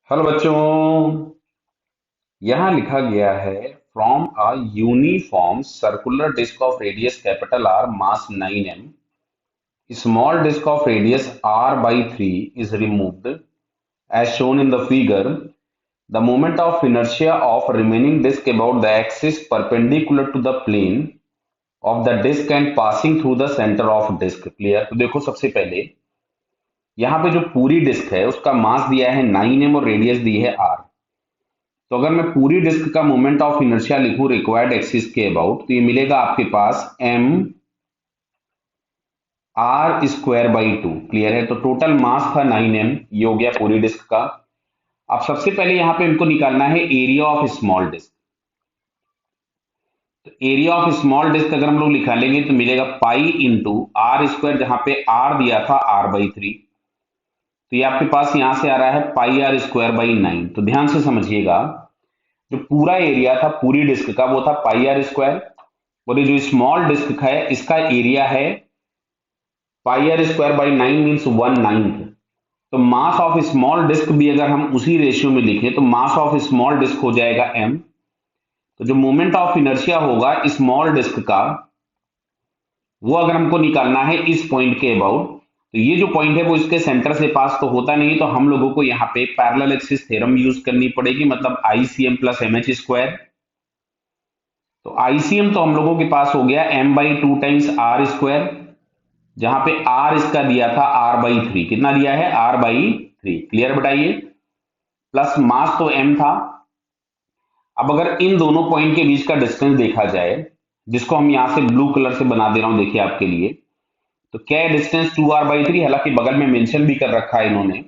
Hello बच्चों। यहाँ लिखा गया है from a uniform circular disc of radius capital R mass 9 m small disc of radius r by 3 is removed as shown in the figure. The moment of inertia of remaining disk about the axis perpendicular to the plane of the disk and passing through the center of disk. Clear? तो देखो, सबसे पहले यहाँ पे जो पूरी disc है उसका मास दिया है 9 m और रेडियस दी है r। तो अगर मैं पूरी डिस्क का मोमेंट ऑफ इनर्शिया लिखूं रिक्वायर्ड एक्सिस के अबाउट, तो ये मिलेगा आपके पास m r square by 2। Clear है? तो टोटल मास था 9 m, ये हो गया पूरी डिस्क का। अब सबसे पहले यहाँ पे इनको निकालना है एरिया ऑफ स्मॉल डिस्क। तो एरिया ऑफ स्मॉल डिस्क अगर हम लोग निकालेंगे तो मिलेगा पाई इंटू आर स्क्वायर, जहां पे आर दिया था r/3। तो ये आपके पास यहां से आ रहा है पाई आर स्क्वायर बाई 9। तो ध्यान से समझिएगा, जो पूरा एरिया था पूरी डिस्क का वो था पाई आर स्क्वायर, और ये जो स्मॉल डिस्क है इसका एरिया है पाई आर स्क्वायर बाई 9 मीन्स 1/9। तो मास ऑफ स्मॉल डिस्क भी अगर हम उसी रेशियो में लिखें तो मास ऑफ स्मॉल डिस्क हो जाएगा m। तो जो मोमेंट ऑफ इनर्शिया होगा स्मॉल डिस्क का, वो अगर हमको निकालना है इस पॉइंट के अबाउट, तो ये जो पॉइंट है वो इसके सेंटर से पास तो होता नहीं, तो हम लोगों को यहाँ पे पैरेलल एक्सिस थ्योरम यूज करनी पड़ेगी, मतलब ICM प्लस MH स्क्वायर। तो ICM तो हम लोगों के पास हो गया m/2 टाइम्स r स्क्वायर, जहां पे r इसका दिया था r/3। कितना दिया है? r/3। क्लियर? बताइए। प्लस मास तो m था। अब अगर इन दोनों पॉइंट के बीच का डिस्टेंस देखा जाए, जिसको हम यहां से ब्लू कलर से बना दे रहा हूं, देखिए आपके लिए, तो क्या है डिस्टेंस 2r/3। हालांकि बगल में मेंशन भी कर रखा है इन्होंने।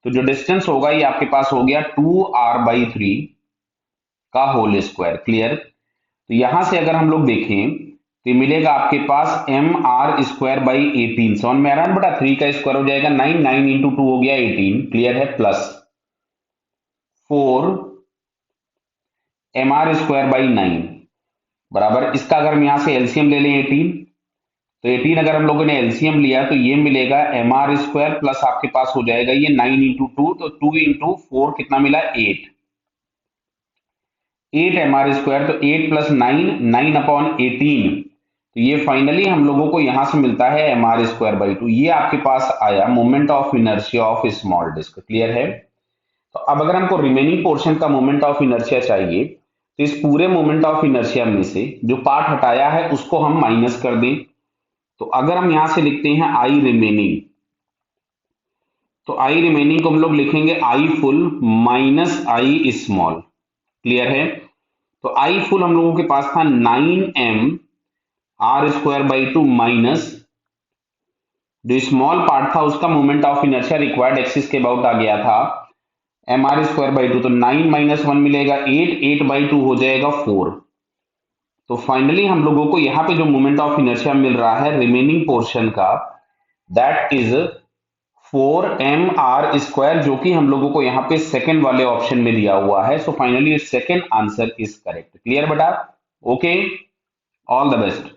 तो जो डिस्टेंस होगा ये आपके पास हो गया 2r/3 का होल स्क्वायर। क्लियर? तो यहां से अगर हम लोग देखें तो ये मिलेगा आपके पास mr स्क्वायर बाई 18। समझ में आ रहा है? बटा 3 का स्क्वायर हो जाएगा 9, 9 इंटू 2 हो गया 18। क्लियर है? प्लस 4 mr स्क्वायर बाई 9 बराबर, इसका अगर हम यहां से एलसीएम ले लें 18, तो 18 अगर हम लोगों ने एलसीएम लिया तो ये मिलेगा mr स्क्वायर प्लस आपके पास हो जाएगा ये 9 इंटू 2, तो 2 इंटू 4 कितना मिला? 8। 8 mr स्क्वायर, तो 8 प्लस 9, 9/18। तो ये फाइनली हम लोगों को यहां से मिलता है mr स्क्वायर बाई 2। ये आपके पास आया moment of inertia of small disc. Clear है? तो अब अगर हमको रिमेनिंग पोर्शन का मोमेंट ऑफ इनर्शिया चाहिए, तो इस पूरे मोमेंट ऑफ इनर्शिया में से जो पार्ट हटाया है उसको हम माइनस कर दें। तो अगर हम यहां से लिखते हैं आई रिमेनिंग, तो आई रिमेनिंग को हम लोग लिखेंगे I full minus I small. Clear है? तो आई फुल हम लोगों के पास था 9m r square by 2 minus जो स्मॉल पार्ट था उसका moment of inertia required axis के अबाउट आ गया था mr स्क्वायर बाई 2। तो 9 माइनस 1 मिलेगा 8, 8/2 हो जाएगा 4। तो फाइनली हम लोगों को यहाँ पे जो मोमेंट ऑफ इनर्शिया मिल रहा है रिमेनिंग पोर्शन का, दैट इज 4mr स्क्वायर, जो कि हम लोगों को यहाँ पे सेकंड वाले ऑप्शन में दिया हुआ है। So finally second answer is correct. Clear बेटा? Okay, all the best.